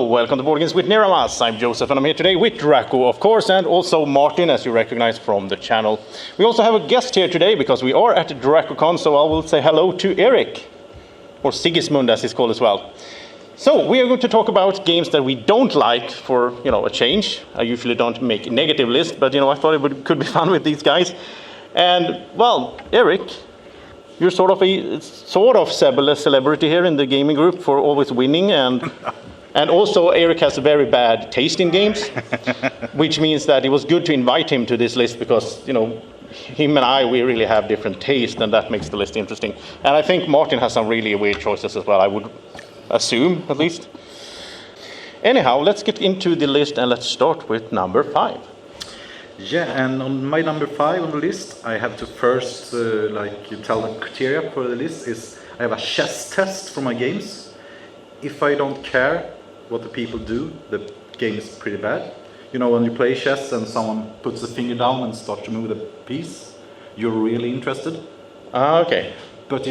Hello, welcome to Boardgames with Niramas. I'm Joseph and I'm here today with Drako, of course, and also Martin, as you recognize from the channel. We also have a guest here today because we are at DrakoCon, so I will say hello to Erik, or Sigismund as he's called as well. So we are going to talk about games that we don't like for, a change. I usually don't make a negative list, but I thought could be fun with these guys. And well, Erik, you're sort of a celebrity here in the gaming group for always winning, and also Erik has a very bad taste in games, which means that it was good to invite him to this list because him and we really have different taste, and that makes the list interesting. And I think Martin has some really weird choices as well, I would assume at least. Anyhow, let's get into the list and let's start with number 5. Yeah, and on my number 5 on the list, I have to first, tell the criteria for the list is I have a chess test for my games. If I don't care what the people do, the game is pretty bad. When you play chess and someone puts a finger down and starts to move the piece, you're really interested. Okay. But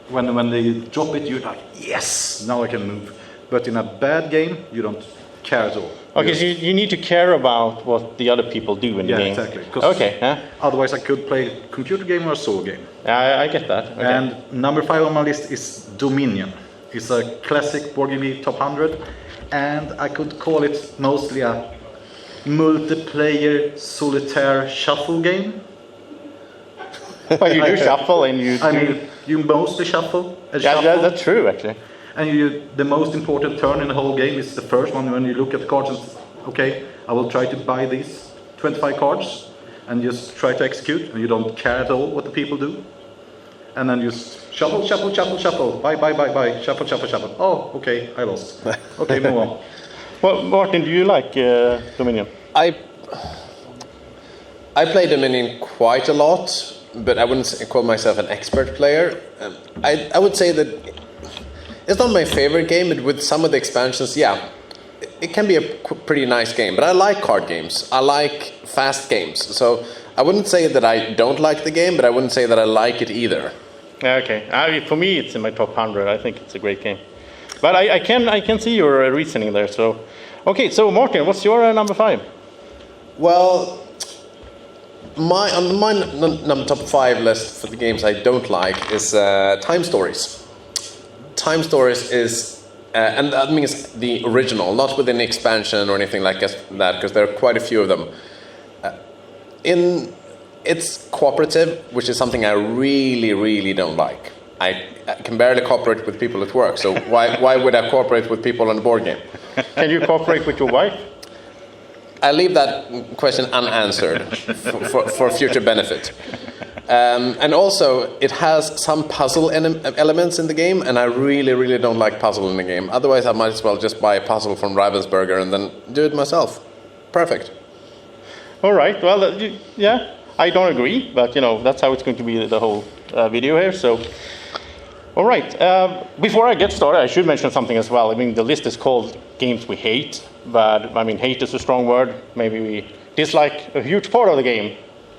when they drop it, you're like, yes, now I can move. But in a bad game, you don't care at all. Okay, so you need to care about what the other people do in the game. Yeah, exactly. Okay. Otherwise, I could play a computer game or a solo game. I get that. Okay. And number 5 on my list is Dominion. It's a classic board game top 100, and I could call it mostly a multiplayer solitaire shuffle game. Well, you do shuffle, and you mostly shuffle. Yeah, that's true, actually. And the most important turn in the whole game is the first one when you look at the cards and okay, I will try to buy these 25 cards and just try to execute, and you don't care at all what the people do. And then just shuffle, buy, shuffle. Oh, okay, I lost. Okay, move on. Well, Martin, do you like Dominion? I play Dominion quite a lot, but I wouldn't call myself an expert player. I would say that it's not my favorite game, but with some of the expansions, yeah, it can be a pretty nice game. But I like card games. I like fast games. So I wouldn't say that I don't like the game, but I wouldn't say that I like it either. Okay. For me, it's in my top 100. I think it's a great game. But I can see your reasoning there. So, okay. So Martin, what's your number 5? Well, on my number top 5 list for the games I don't like is Time Stories. Time Stories is, and that means the original, not with any expansion or anything like that, because there are quite a few of them. It's cooperative, which is something I really, really don't like. I can barely cooperate with people at work, so why would I cooperate with people on a board game? Can you cooperate with your wife? I leave that question unanswered for future benefit. And also, it has some puzzle elements in the game, and I really, really don't like puzzle in the game. Otherwise, I might as well just buy a puzzle from Ravensburger and then do it myself. Perfect. All right. Well, yeah, I don't agree, but that's how it's going to be the whole video here. So, all right. Before I get started, I should mention something as well. I mean, the list is called Games We Hate, but hate is a strong word. Maybe we dislike a huge part of the game,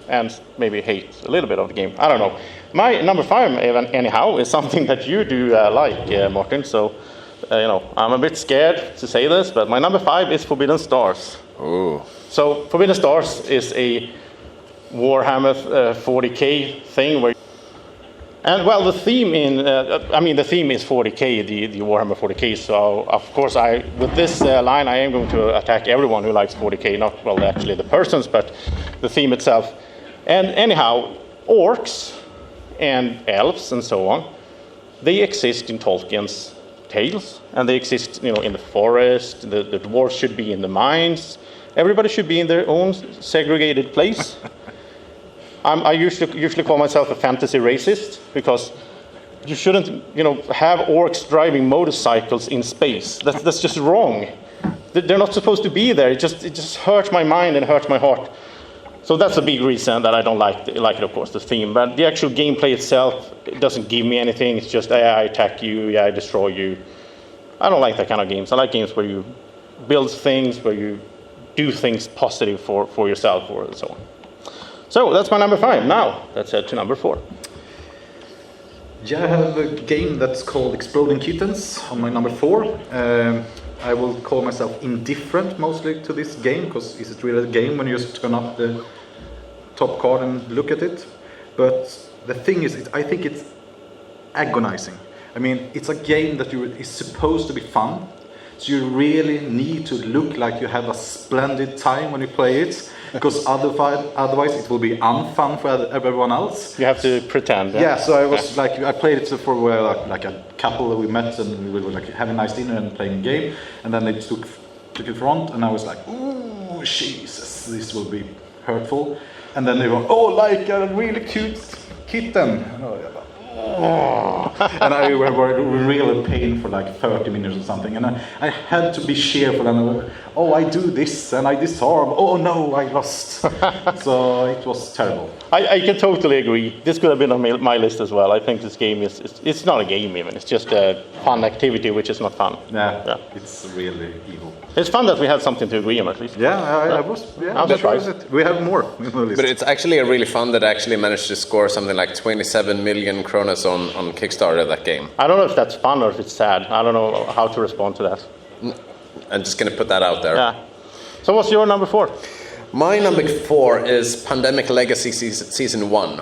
and maybe hate a little bit of the game. I don't know. My number 5, anyhow, is something that you do like, Martin. So, I'm a bit scared to say this, but my number 5 is Forbidden Stars. Oh. So, Forbidden Stars is a Warhammer 40k thing where. And well, the theme the theme is 40k, the Warhammer 40k. So of course, with this line, I am going to attack everyone who likes 40k. Not actually the persons, but the theme itself. And anyhow, orcs and elves and so on, they exist in Tolkien's tales, and they exist, in the forest. The dwarves should be in the mines. Everybody should be in their own segregated place. I usually call myself a fantasy racist because you shouldn't, have orcs driving motorcycles in space. That's just wrong. They're not supposed to be there. It just hurts my mind and hurts my heart. So that's a big reason that I don't like it, of course, the theme. But the actual gameplay itself, it doesn't give me anything. It's just, I attack you, I destroy you. I don't like that kind of games. I like games where you build things, where you do things positive for yourself or so on. So that's my number 5. Now, let's head to number 4. Yeah, I have a game that's called Exploding Kittens on my number 4. I will call myself indifferent mostly to this game, because is it really a game when you just turn up the top card and look at it? But the thing is, I think it's agonizing. I mean, it's a game that is supposed to be fun, so you really need to look like you have a splendid time when you play it, because otherwise it will be unfun for everyone else. You have to pretend. Yeah, so I was like, I played it for like a couple that we met, and we were like having a nice dinner and playing a game, and then they took it front, and I was like, ooh, Jesus, this will be hurtful. And then they were, oh, like a really cute kitten. And I was like, oh. And I were in real pain for like 30 minutes or something. And I had to be cheerful and oh, I do this and I disarm. Oh no, I lost. So it was terrible. I can totally agree. This could have been on my list as well. I think this game it's not a game even. It's just a fun activity which is not fun. Yeah. It's really evil. It's fun that we had something to agree on at least. I was surprised. We have more on the list. But it's actually a really fun that actually managed to score something like 27 million kronas on Kickstarter, that game. I don't know if that's fun or if it's sad. I don't know how to respond to that. I'm just going to put that out there. Yeah. So what's your number 4? My number 4 is Pandemic Legacy Season 1.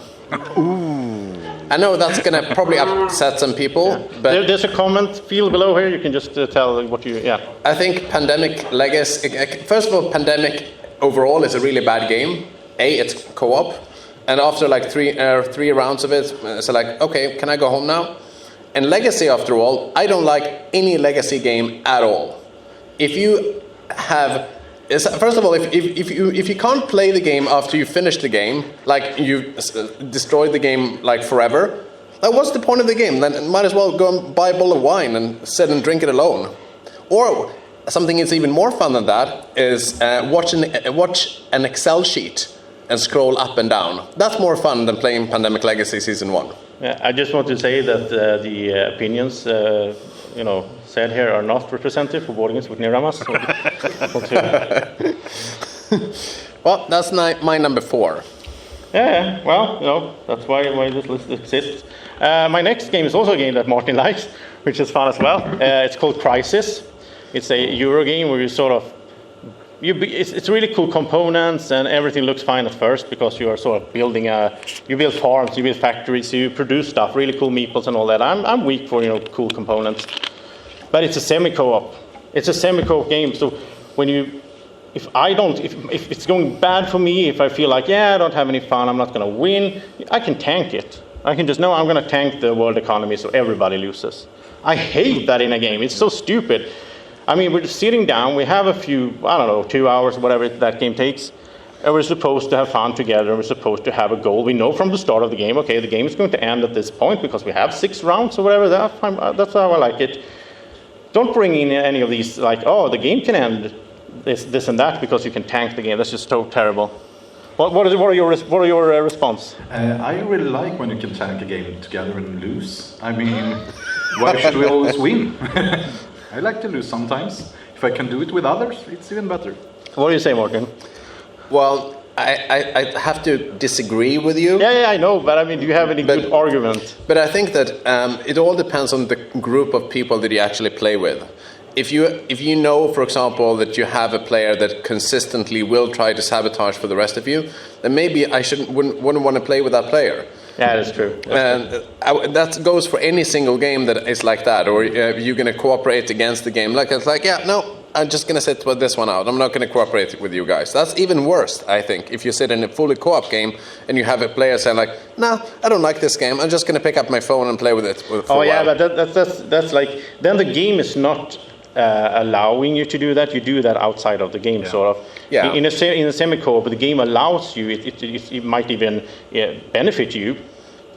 Ooh. I know that's going to probably upset some people, but... There's a comment field below here. You can just tell what you... Yeah. I think Pandemic Legacy... First of all, Pandemic overall is a really bad game. It's co-op. And after like three rounds of it, it's like, okay, can I go home now? And Legacy, after all, I don't like any Legacy game at all. If you have... First of all, if you can't play the game after you finish the game, like you destroyed the game like forever, like what's the point of the game? Then might as well go and buy a bottle of wine and sit and drink it alone. Or something that's even more fun than that is watch an Excel sheet and scroll up and down. That's more fun than playing Pandemic Legacy Season 1. Yeah, I just want to say that the opinions said here are not representative for Boardgames with Niramas. Well, that's my number 4. Yeah, well, that's why this list exists. My next game is also a game that Martin likes, which is fun as well. It's called Crisis. It's a Euro game where you sort of it's really cool components and everything looks fine at first because you are sort of you build farms, you build factories, you produce stuff, really cool meeples and all that. I'm weak for cool components, but it's a semi-co-op. It's a semi-co-op game. So if it's going bad for me, if I feel like I don't have any fun, I'm not going to win, I can tank it. I can just know I'm going to tank the world economy so everybody loses. I hate that in a game. It's so stupid. I mean, we're just sitting down, we have a few, 2 hours, whatever that game takes, and we're supposed to have fun together, and we're supposed to have a goal. We know from the start of the game, okay, the game is going to end at this point because we have 6 rounds or whatever. That's how I like it. Don't bring in any of these, like, the game can end this and that because you can tank the game. That's just so terrible. What are your response? I really like when you can tank a game together and lose. I mean, why should we always win? I like to lose sometimes. If I can do it with others, it's even better. What do you say, Martin? Well, I have to disagree with you. Yeah, I know, but I mean, do you have any good argument? But I think that it all depends on the group of people that you actually play with. If you know, for example, that you have a player that consistently will try to sabotage for the rest of you, then maybe I wouldn't want to play with that player. Yeah, that's true. That goes for any single game that is like that, or you're going to cooperate against the game. I'm just going to sit with this one out. I'm not going to cooperate with you guys. That's even worse, I think, if you sit in a fully co-op game and you have a player saying like, no, I don't like this game. I'm just going to pick up my phone and play with it for a while. But that's like, then the game is not allowing you to do that. You do that outside of the game, sort of. Yeah. In a semi-co-op, the game allows you. It might even benefit you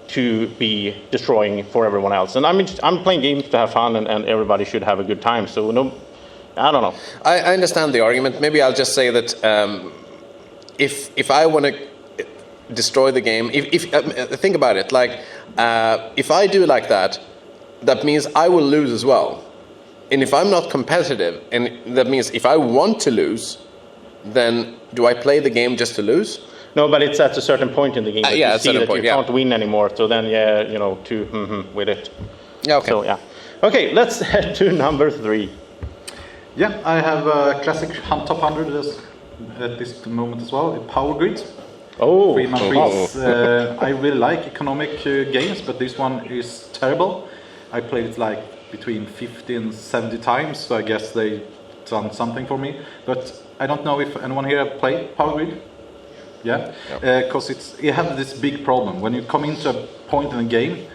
to be destroying for everyone else. And I mean, I'm playing games to have fun, and everybody should have a good time. So I don't know. I understand the argument. Maybe I'll just say that if I want to destroy the game, if think about it, like if I do like that, that means I will lose as well. And if I'm not competitive, and that means if I want to lose, then do I play the game just to lose? No, but it's at a certain point in the game that you see that you can't win anymore. So then, with it. Yeah, okay. So, yeah. Okay, let's head to number 3. Yeah, I have a classic top 100 at this moment as well. Power Grid. Oh, 3-man threes. I really like economic games, but this one is terrible. I played it like between 50 and 70 times, so I guess they done something for me. But I don't know if anyone here have played Power Grid. Yeah, because it has this big problem. When you come into a point in a game,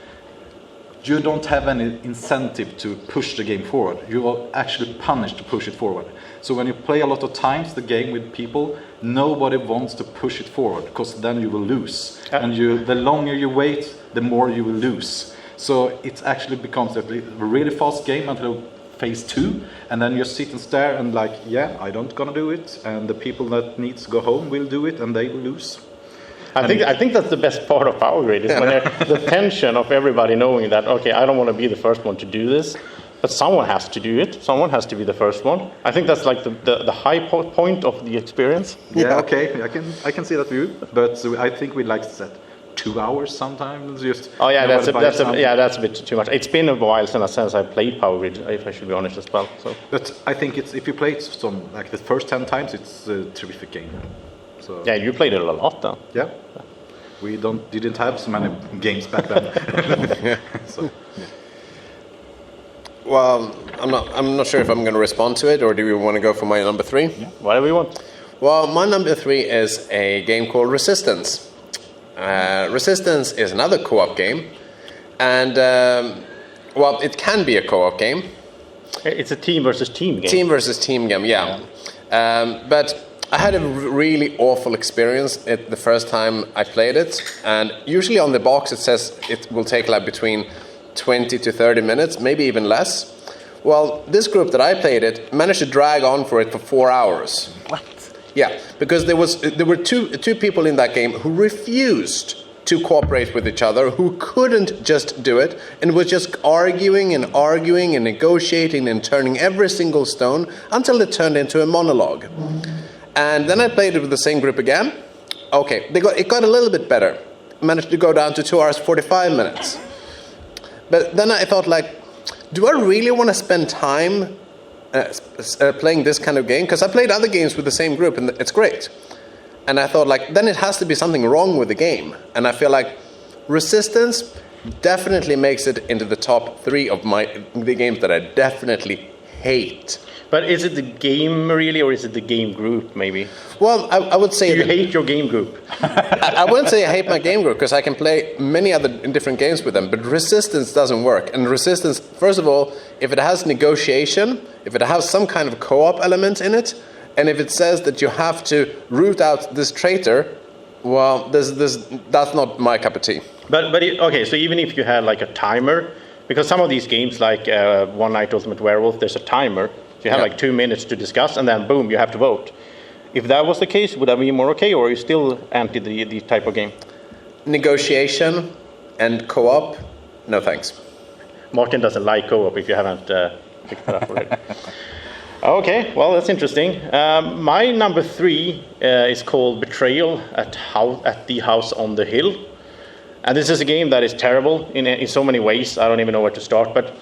you don't have any incentive to push the game forward. You are actually punished to push it forward. So when you play a lot of times the game with people, nobody wants to push it forward, because then you will lose. And the longer you wait, the more you will lose. So it actually becomes a really fast game until phase 2, and then you sit and stare and like, yeah, I don't gonna do it, and the people that needs to go home will do it, and they will lose. I think that's the best part of Power Grid, is when the tension of everybody knowing that, okay, I don't want to be the first one to do this, but someone has to do it. Someone has to be the first one. I think that's like the high point of the experience. Yeah, okay, I can see that view, but I think we like set 2 hours sometimes. Just that's a bit too much. It's been a while since I played Power Grid, if I should be honest as well. So, but I think if you play it like the first 10 times, it's a terrific game. So, yeah, you played it a lot then. Yeah, we didn't have so many games back then. So, yeah. Well, I'm not sure if I'm going to respond to it, or do we want to go for my number 3? Yeah, whatever you want. Well, my number 3 is a game called Resistance. Resistance is another co-op game, and well, it can be a co-op game. It's a team versus team game. Team versus team game, yeah. But I had a really awful experience the first time I played it, and usually on the box it says it will take like between 20 to 30 minutes, maybe even less. Well, this group that I played it managed to drag on for it for 4 hours. What? Yeah, because there were two people in that game who refused to cooperate with each other, who couldn't just do it, and was just arguing and negotiating and turning every single stone until it turned into a monologue. And then I played it with the same group again. Okay, it got a little bit better. Managed to go down to 2 hours 45 minutes. But then I thought, like, do I really want to spend time playing this kind of game? Because I played other games with the same group, and it's great. And I thought, like, then it has to be something wrong with the game. And I feel like Resistance definitely makes it into the top 3 of the games that I definitely hate. But is it the game really, or is it the game group maybe? Well, I would say... Do you hate your game group? I wouldn't say I hate my game group, because I can play many other different games with them, but Resistance doesn't work. And Resistance, first of all, if it has negotiation, if it has some kind of co-op element in it, and if it says that you have to root out this traitor, well, that's not my cup of tea. But okay, so even if you had like a timer, because some of these games, like One Night Ultimate Werewolf, there's a timer. So you have like 2 minutes to discuss, and then boom, you have to vote. If that was the case, would that be more okay, or are you still anti the type of game? Negotiation and co-op, no thanks. Martin doesn't like co-op, if you haven't picked that up already. Okay, well, that's interesting. My number 3 is called Betrayal at the House on the Hill. And this is a game that is terrible in so many ways. I don't even know where to start. But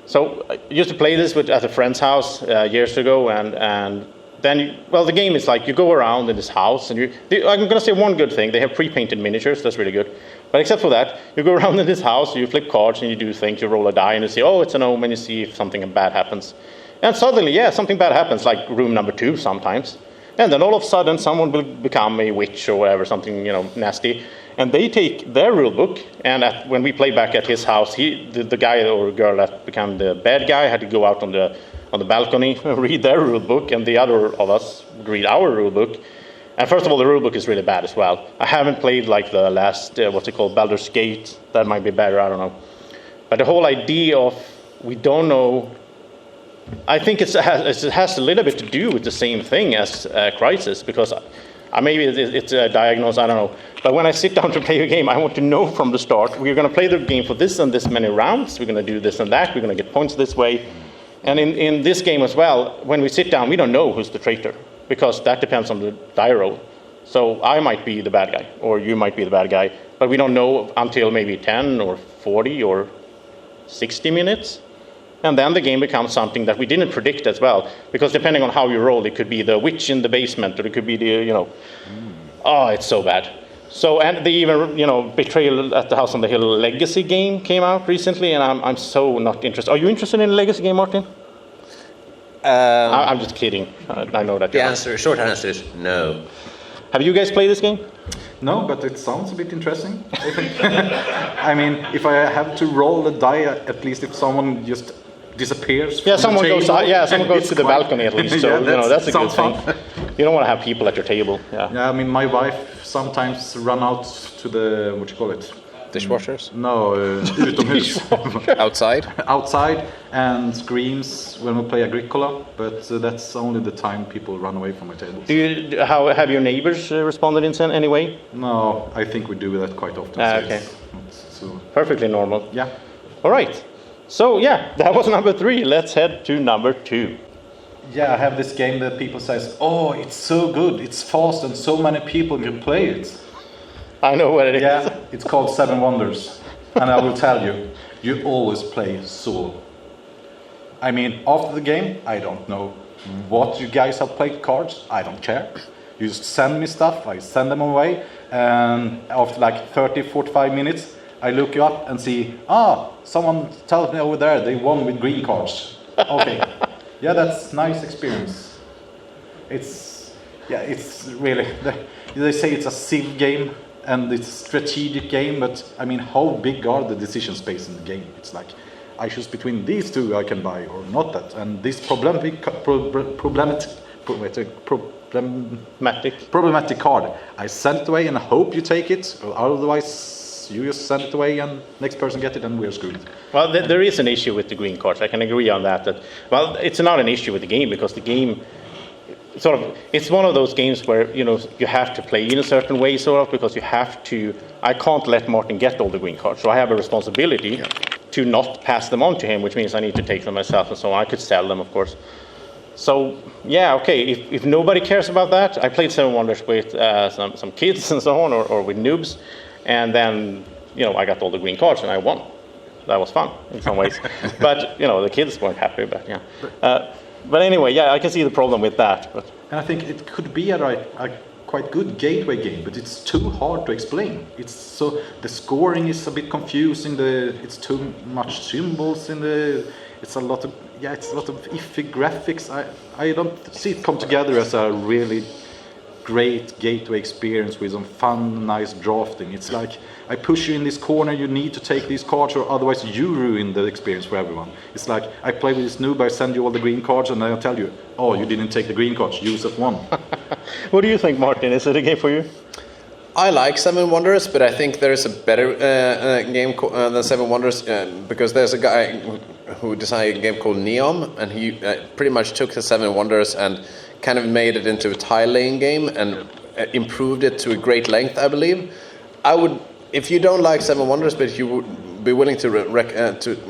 so I used to play this at a friend's house years ago, and then the game is like you go around in this house, and I'm going to say one good thing: they have pre-painted miniatures. That's really good. But except for that, you go around in this house, you flip cards, and you do things. You roll a die, and you say, "Oh, it's an omen." You see if something bad happens, and suddenly, something bad happens, like room number 2 sometimes. And then all of a sudden, someone will become a witch or whatever, something nasty. And they take their rule book, and when we played back at his house, the guy or girl that became the bad guy had to go out on the balcony, read their rule book, and the other of us read our rule book. And first of all, the rule book is really bad as well. I haven't played like the last, Baldur's Gate. That might be better, I don't know. But the whole idea of we don't know, I think it has a little bit to do with the same thing as Crisis, because maybe it's a diagnosis, I don't know. But when I sit down to play a game, I want to know from the start, we're going to play the game for this and this many rounds, we're going to do this and that, we're going to get points this way. And in this game as well, when we sit down, we don't know who's the traitor, because that depends on the die roll. So I might be the bad guy, or you might be the bad guy, but we don't know until maybe 10 or 40 or 60 minutes. And then the game becomes something that we didn't predict as well, because depending on how you roll, it could be the witch in the basement, or it could be the, oh, it's so bad. So, and the even, Betrayal at the House on the Hill Legacy game came out recently, and I'm so not interested. Are you interested in a Legacy game, Martin? I'm just kidding. I know that. Short answer is no. Have you guys played this game? No, but it sounds a bit interesting, I think. I mean, if I have to roll the die, at least if someone just disappears from someone the goes. table, Someone goes to the balcony at least. So that's a good thing. Fun. You don't want to have people at your table. Yeah, I mean, my wife sometimes run out to the Dishwashers? No, utomhus. Outside and screams when we play Agricola, but that's only the time people run away from my table. How have your neighbors responded in any way? No, I think we do that quite often. Okay. So Perfectly normal. Yeah. All right. So that was number 3. Let's head to number 2. Yeah, I have this game that people says, oh, it's so good, it's fast, and so many people can play it. I know what it is. Yeah, it's called Seven Wonders. And I will tell you, you always play solo. I mean, after the game, I don't know what you guys have played cards. I don't care. You just send me stuff, I send them away. And after like 30, 45 minutes, I look you up and see, someone tells me over there they won with green cards. Okay. Yeah, that's nice experience. It's really, they say it's a civ game. And it's a strategic game, but I mean, how big are the decision space in the game? It's like, I choose between these two I can buy, or not that. And this problematic card, I send it away and I hope you take it, or otherwise you just send it away and next person get it and we're screwed. Well, there is an issue with the green cards. I can agree on that. Well, it's not an issue with the game, because the game, it's one of those games where you have to play in a certain way, because you have to. I can't let Martin get all the green cards, so I have a responsibility to not pass them on to him, which means I need to take them myself and so on. I could sell them, of course. So okay. If nobody cares about that, I played Seven Wonders with some kids and so on, or with noobs, and then I got all the green cards and I won. That was fun in some ways, but the kids weren't happy. But But anyway, I can see the problem with that. But. And I think it could be a quite good gateway game, but it's too hard to explain. The scoring is a bit confusing. It's too much symbols in the. It's a lot of iffy graphics. I don't see it come together as a really great gateway experience with some fun, nice drafting. It's like, I push you in this corner, you need to take these cards, or otherwise you ruin the experience for everyone. It's like, I play with this noob, I send you all the green cards, and then I'll tell you, you didn't take the green cards, use that one. What do you think, Martin? Is it a game for you? I like Seven Wonders, but I think there is a better game than Seven Wonders, because there's a guy who designed a game called Neom, and he pretty much took the Seven Wonders and kind of made it into a tile laying game and improved it to a great length, I believe. If you don't like Seven Wonders, but you would be willing to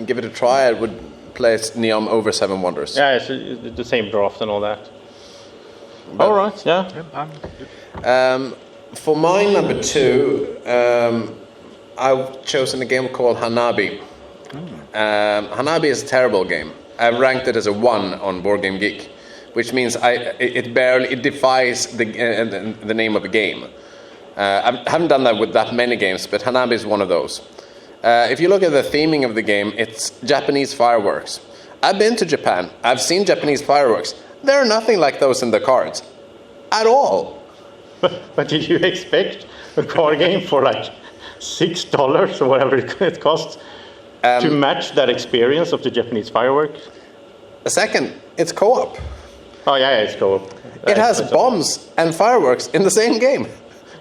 give it a try, I would play Neom over Seven Wonders. Yeah, it's the same draft and all that. All right, yeah. For my number 2, I've chosen a game called Hananabi. Hananabi is a terrible game. I've ranked it as a 1 on Board Game Geek, which means it defies the name of the game. I haven't done that with that many games, but Hananabi is one of those. If you look at the theming of the game, it's Japanese fireworks. I've been to Japan. I've seen Japanese fireworks. They're nothing like those in the cards. At all. But did you expect a card game for like $6 or whatever it costs to match that experience of the Japanese fireworks? A second, it's co-op. Oh yeah, it's co-op. It has bombs and fireworks in the same game.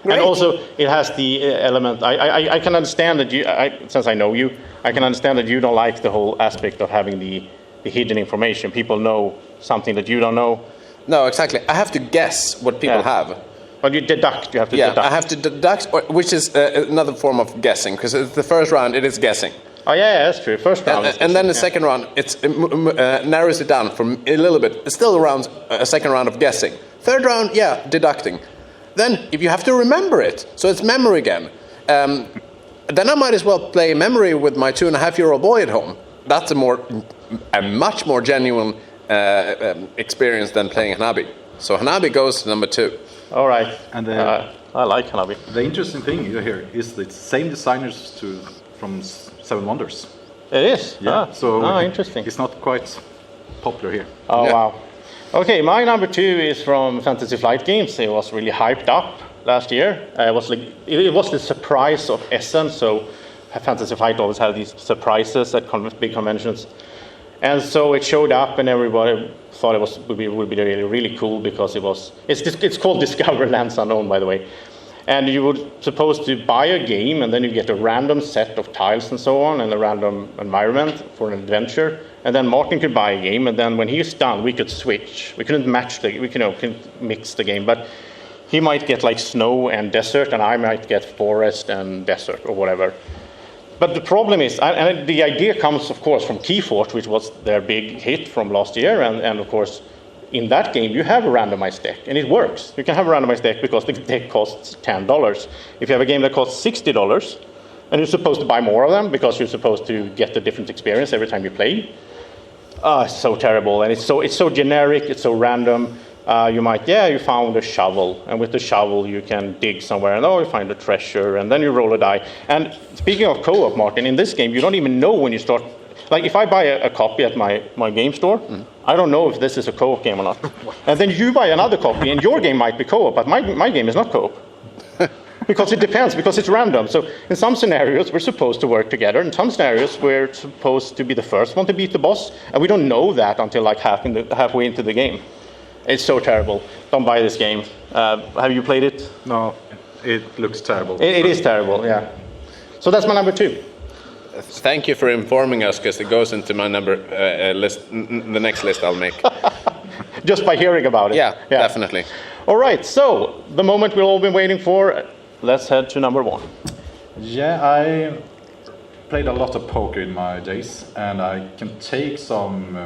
Great. And also, it has the element. I can understand that since I know you, I can understand that you don't like the whole aspect of having the hidden information. People know something that you don't know. No, exactly. I have to guess what people have. But you deduct. You have to deduct. Yeah, I have to deduct, which is another form of guessing, because the first round it is guessing. Oh yeah, that's true. First round. And then the second round, it narrows it down from a little bit. It's still a second round of guessing. Third round, deducting. Then, if you have to remember it, so it's memory again. Then I might as well play memory with my 2.5-year-old boy at home. that's a much more genuine experience than playing Hanabi. So Hanabi goes to number 2. All right. And I like Hanabi. the interesting thing here is the same designers from Seven Wonders. It is? Yeah. So interesting. it's not quite popular here. Oh, Yeah. wow. Okay, my number 2 is from Fantasy Flight Games. It was really hyped up last year. It was the surprise of Essen, so Fantasy Flight always have these surprises at big conventions. And so it showed up, and everybody thought it would be really, really cool because it's called Discover Lands Unknown, by the way. And you were supposed to buy a game, and then you get a random set of tiles and so on, and a random environment for an adventure. And then Martin could buy a game, and then when he's done, we could switch. We couldn't couldn't mix the game, but he might get like snow and desert, and I might get forest and desert or whatever. But the problem is, and the idea comes, of course, from Keyforge, which was their big hit from last year, and of course, in that game, you have a randomized deck, and it works. You can have a randomized deck because the deck costs $10. If you have a game that costs $60, and you're supposed to buy more of them because you're supposed to get a different experience every time you play, it's so terrible, and it's so generic, it's so random. You found a shovel, and with the shovel you can dig somewhere, and you find a treasure, and then you roll a die. And speaking of co-op, Martin, in this game, you don't even know when you start. Like, if I buy a copy at my game store, I don't know if this is a co-op game or not. And then you buy another copy, and your game might be co-op, but my game is not co-op. Because it depends, because it's random. So in some scenarios, we're supposed to work together. In some scenarios, we're supposed to be the first one to beat the boss, and we don't know that until like halfway into the game. It's so terrible. Don't buy this game. Have you played it? No, it looks terrible. It is terrible, yeah. So that's my number 2. Thank you for informing us, because it goes into my number list, the next list I'll make. Just by hearing about it. Yeah, definitely. All right, so the moment we've all been waiting for, let's head to number 1. Yeah, I played a lot of poker in my days, and I can take some,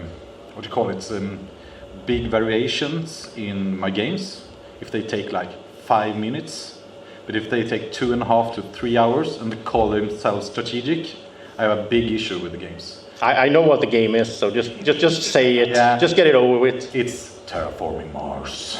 big variations in my games if they take like 5 minutes. But if they take 2.5 to 3 hours and they call themselves strategic, I have a big issue with the games. I know what the game is, so just say it. Yeah. Just get it over with. It's Terraforming Mars.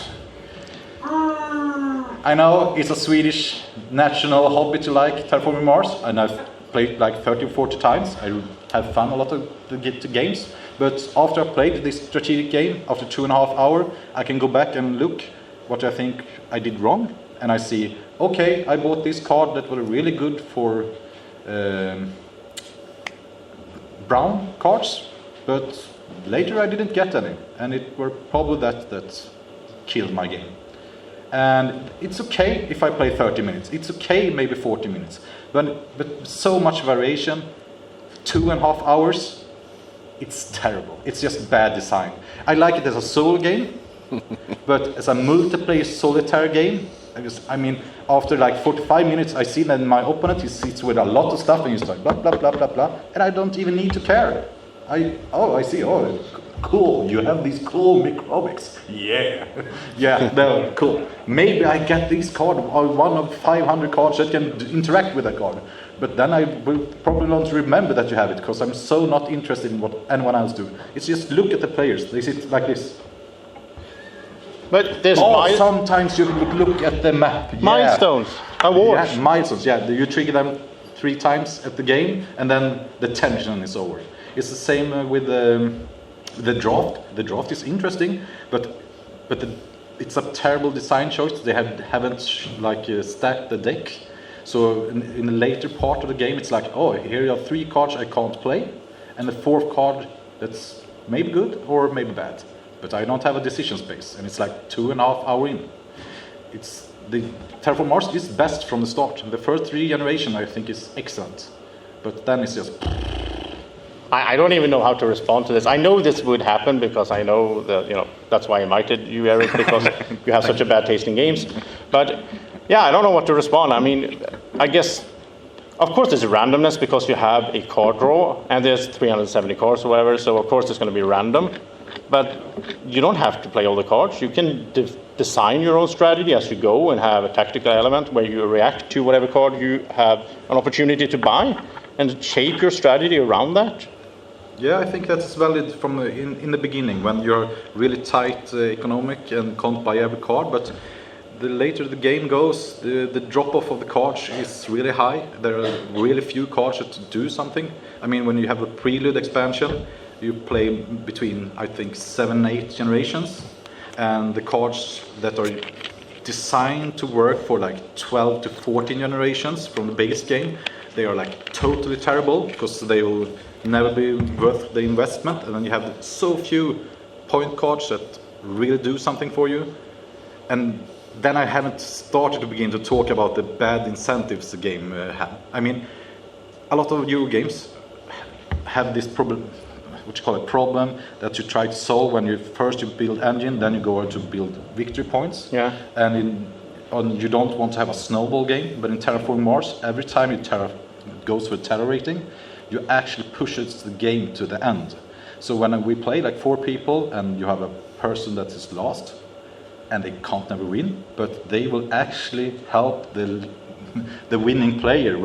I know it's a Swedish national hobby to like Terraforming Mars, and I've played like 30 or 40 times. I have fun a lot to get to games. But after I played this strategic game, after 2.5 hours, I can go back and look what I think I did wrong. And I see, okay, I bought this card that was really good for brown cards, but later I didn't get any. And it were probably that killed my game. And it's okay if I play 30 minutes. It's okay maybe 40 minutes. But so much variation, 2.5 hours, it's terrible. It's just bad design. I like it as a solo game, but as a multiplayer solitaire game, after like 45 minutes, I see that my opponent, he sits with a lot of stuff, and he's like blah blah blah blah blah, and I don't even need to care. I see. Oh, cool. You have these cool microbics. Yeah, yeah, they're cool. Maybe I get this card, or one of 500 cards that can interact with that card. But then I will probably not remember that you have it, because I'm so not interested in what anyone else do. It's just look at the players. They sit like this. But there's sometimes you look at the map. Milestones, awards. Yeah, milestones. Yeah, you trigger them 3 times at the game, and then the tension is over. It's the same with the draft. The draft is interesting, but it's a terrible design choice. They haven't stacked the deck. So in the later part of the game, it's like, oh, here you have 3 cards I can't play, and the 4th card that's maybe good or maybe bad. But I don't have a decision space, and it's like 2.5 hours in. It's the Terraforming Mars is best from the start. The first 3 generations I think is excellent, but then it's just. I don't even know how to respond to this. I know this would happen because I know that that's why I invited you, Erik, because you have such a bad taste in games. But yeah, I don't know what to respond. I mean, I guess, of course, there's a randomness because you have a card draw, and there's 370 cards or whatever. So of course, it's going to be random. But you don't have to play all the cards. You can design your own strategy as you go and have a tactical element where you react to whatever card you have an opportunity to buy and shape your strategy around that. Yeah, I think that's valid from in the beginning when you're really tight economic and can't buy every card. But the later the game goes, the drop off of the cards is really high. There are really few cards that do something. I mean, when you have a prelude expansion, you play between I think 7, 8 generations, and the cards that are designed to work for like 12 to 14 generations from the base game, they are like totally terrible because they will never be worth the investment, and then you have so few point cards that really do something for you. And then I haven't started to begin to talk about the bad incentives the game has. I mean, a lot of Euro games have this problem, what you call a problem, that you try to solve when you build engine, then you go on to build victory points. Yeah. And you don't want to have a snowball game, but in Terraforming Mars, every time you goes for a terror rating, you actually pushes the game to the end. So when we play like 4 people and you have a person that is lost and they can't never win, but they will actually help the winning player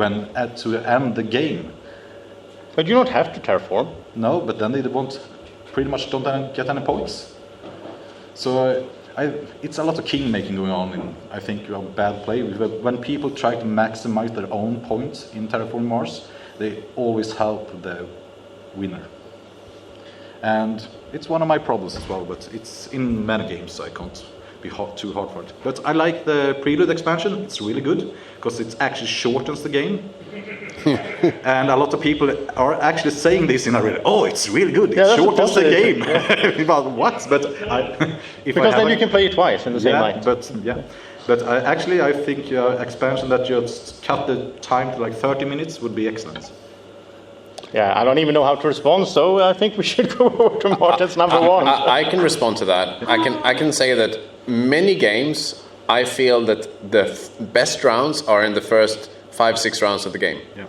to end the game. But you don't have to terraform. No, but then they pretty much don't get any points. So it's a lot of king making going on in, I think, bad play. When people try to maximize their own points in Terraforming Mars, they always help the winner. And it's one of my problems as well, but it's in many games, so I can't be too hard for it. But I like the Prelude expansion. It's really good because it actually shortens the game. And a lot of people are actually saying this in a really, it's really good. It shortens the game. Yeah. About what? But because then you can play it twice in the same night. But I think expansion that just cut the time to like 30 minutes would be excellent. Yeah, I don't even know how to respond, so I think we should go over to Martin's number 1. I can respond to that. I can say that many games, I feel that the best rounds are in the first 5-6 rounds of the game. Yeah.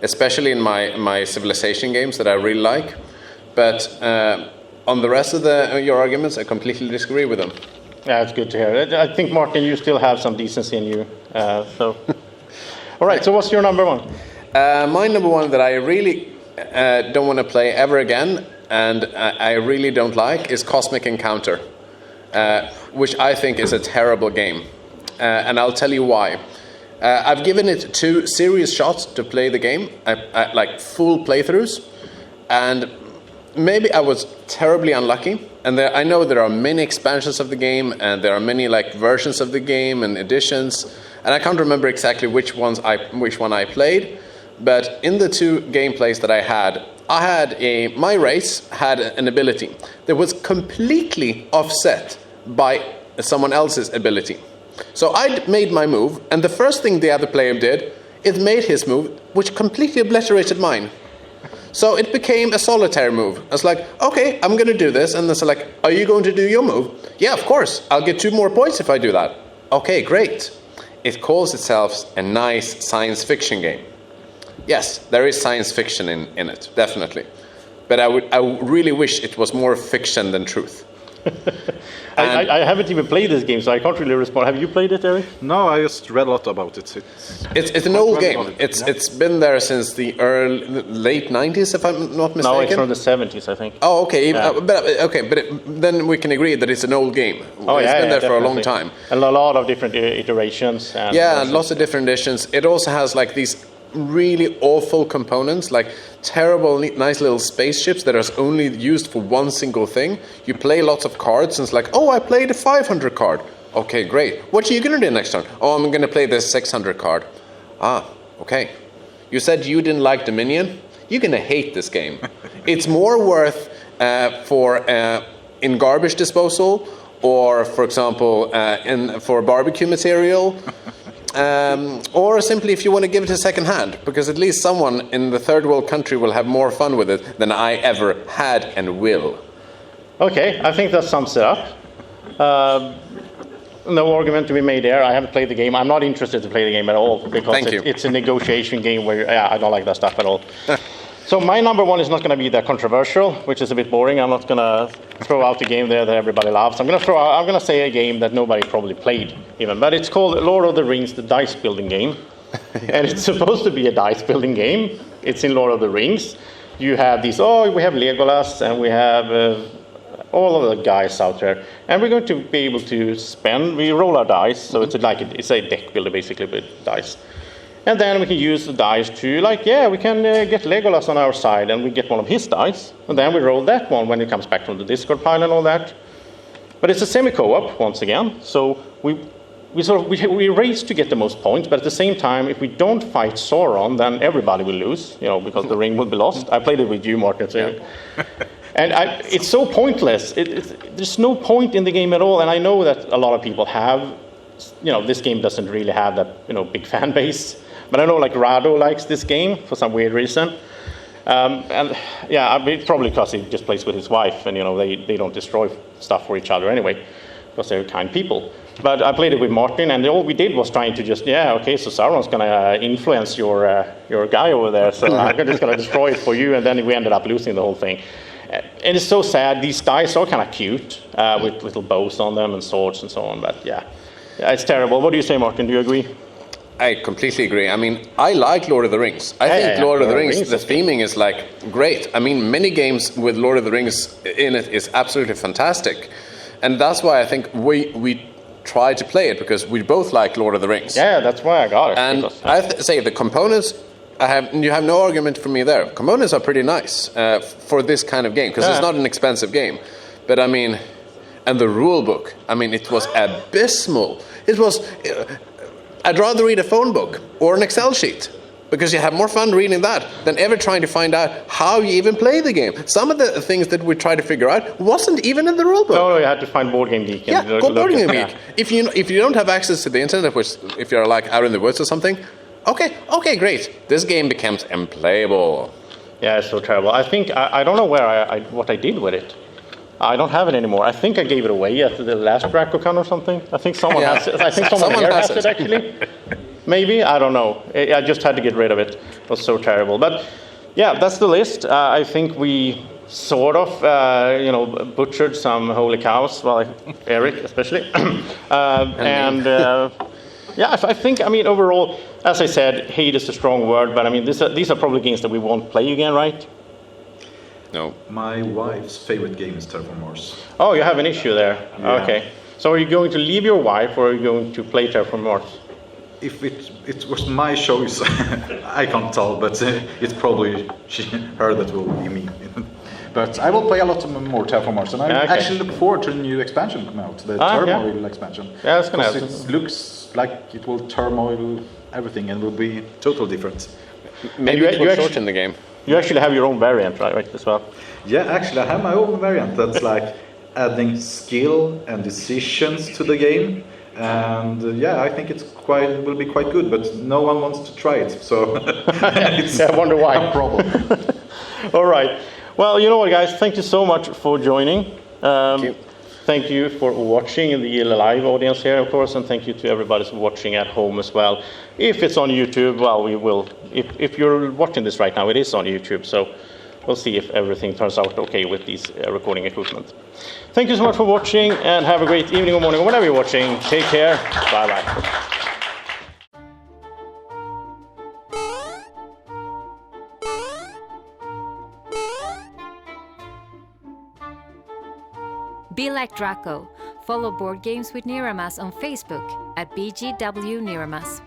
Especially in my civilization games that I really like. But on the rest of your arguments, I completely disagree with them. Yeah, it's good to hear. I think, Martin, you still have some decency in you. All right, so what's your number 1? My number 1 that I really don't want to play ever again, and I really don't like, is Cosmic Encounter, which I think is a terrible game. And I'll tell you why. I've given it 2 serious shots to play the game, like full playthroughs, and maybe I was terribly unlucky. And I know there are many expansions of the game, and there are many like versions of the game and editions, and I can't remember exactly which one I played. But in the 2 gameplays that I had my race had an ability that was completely offset by someone else's ability. So I made my move, and the first thing the other player did, it made his move, which completely obliterated mine. So it became a solitary move. I was like, okay, I'm going to do this. And it's like, are you going to do your move? Yeah, of course. I'll get 2 more points if I do that. Okay, great. It calls itself a nice science fiction game. Yes, there is science fiction in it, definitely. But I really wish it was more fiction than truth. I haven't even played this game, so I can't really respond. Have you played it, Erik? No, I just read a lot about it. It's an old game. It's been there since the late 90s, if I'm not mistaken. No, it's from the 70s, I think. Oh, okay. Yeah. Then we can agree that it's an old game. It's been there for a long time. And a lot of different iterations. And lots of different editions. It also has like these really awful components, like terrible, nice little spaceships that are only used for one single thing. You play lots of cards, and it's like, I played a 500 card. Okay, great. What are you going to do next turn? I'm going to play this 600 card. Okay. You said you didn't like Dominion? You're going to hate this game. It's more worth in garbage disposal, or, for example, for barbecue material. Or simply if you want to give it a second hand, because at least someone in the third world country will have more fun with it than I ever had and will. Okay, I think that sums it up. No argument to be made there. I haven't played the game. I'm not interested to play the game at all, because it's a negotiation game where I don't like that stuff at all. So my number 1 is not going to be that controversial, which is a bit boring. I'm not going to throw out the game there that everybody loves. I'm going to say a game that nobody probably played even, but it's called Lord of the Rings, the dice building game. And it's supposed to be a dice building game. It's in Lord of the Rings. you have these, we have Legolas and we have all of the guys out there. And we're going to be able to we roll our dice, so it's a deck builder basically with dice. And then we can use the dice to, we can get Legolas on our side, and we get one of his dice, and then we roll that one when it comes back from the Discord pile and all that. But it's a semi-co-op, once again, so we race to get the most points, but at the same time, if we don't fight Sauron, then everybody will lose, because the ring will be lost. I played it with you, Martin. So and it's so pointless. There's no point in the game at all, and I know that a lot of people have, this game doesn't really have that, big fan base. But I know, Rado likes this game for some weird reason. Probably because he just plays with his wife, and, they don't destroy stuff for each other anyway, because they're kind people. But I played it with Martin, and all we did was trying to just, so Sauron's going to influence your guy over there, so I'm just going to destroy it for you, and then we ended up losing the whole thing. And it's so sad. These dice are kind of cute, with little bows on them and swords and so on, but it's terrible. What do you say, Martin? Do you agree? I completely agree. I mean, I like Lord of the Rings. I think Lord of the Rings, the theming is great. I mean, many games with Lord of the Rings in it is absolutely fantastic. And that's why I think we try to play it, because we both like Lord of the Rings. Yeah, that's why I got it. And say the components, you have no argument for me there. Components are pretty nice for this kind of game, because it's not an expensive game. But I mean, and the rule book, I mean, it was abysmal. It was... I'd rather read a phone book or an Excel sheet, because you have more fun reading that than ever trying to find out how you even play the game. Some of the things that we tried to figure out wasn't even in the rulebook. No, you had to find Board Game Geek. Go Board Game Geek. If you don't have access to the internet, which if you're out in the woods or something, okay, great. This game becomes unplayable. Yeah, it's so terrible. I think I don't know what I did with it. I don't have it anymore. I think I gave it away at the last DrakoCon or something. I think someone has it. I think someone here has it, actually. Maybe, I don't know. I just had to get rid of it. It was so terrible. But that's the list. I think we sort of, butchered some holy cows. Well, Erik especially. I think, overall, as I said, hate is a strong word. But these are probably games that we won't play again, right? No. My wife's favorite game is Terraforming Mars. Oh, you have an issue there. Yeah. Okay. So are you going to leave your wife, or are you going to play Terraforming Mars? If it was my choice, I can't tell, but it's probably her that will be me. But I will play a lot more Terraforming Mars, and I actually look forward to the new expansion coming out, the Turmoil expansion. Yeah, that's gonna happen. It looks like it will turmoil everything and will be totally different. Maybe it will shorten the game. You actually have your own variant, right, as well? Yeah, actually, I have my own variant that's adding skill and decisions to the game. And I think will be quite good, but no one wants to try it, so I wonder why. A problem. All right. Well, you know what, guys? Thank you so much for joining. Thank you. Thank you for watching in the live audience here, of course, and thank you to everybody who's watching at home as well. If it's on YouTube, well, we will. If you're watching this right now, it is on YouTube, so we'll see if everything turns out okay with these recording equipment. Thank you so much for watching, and have a great evening or morning, or whenever you're watching. Take care. Bye-bye. Be like Drako. Follow Board Games with Niramas on Facebook at BGW Niramas.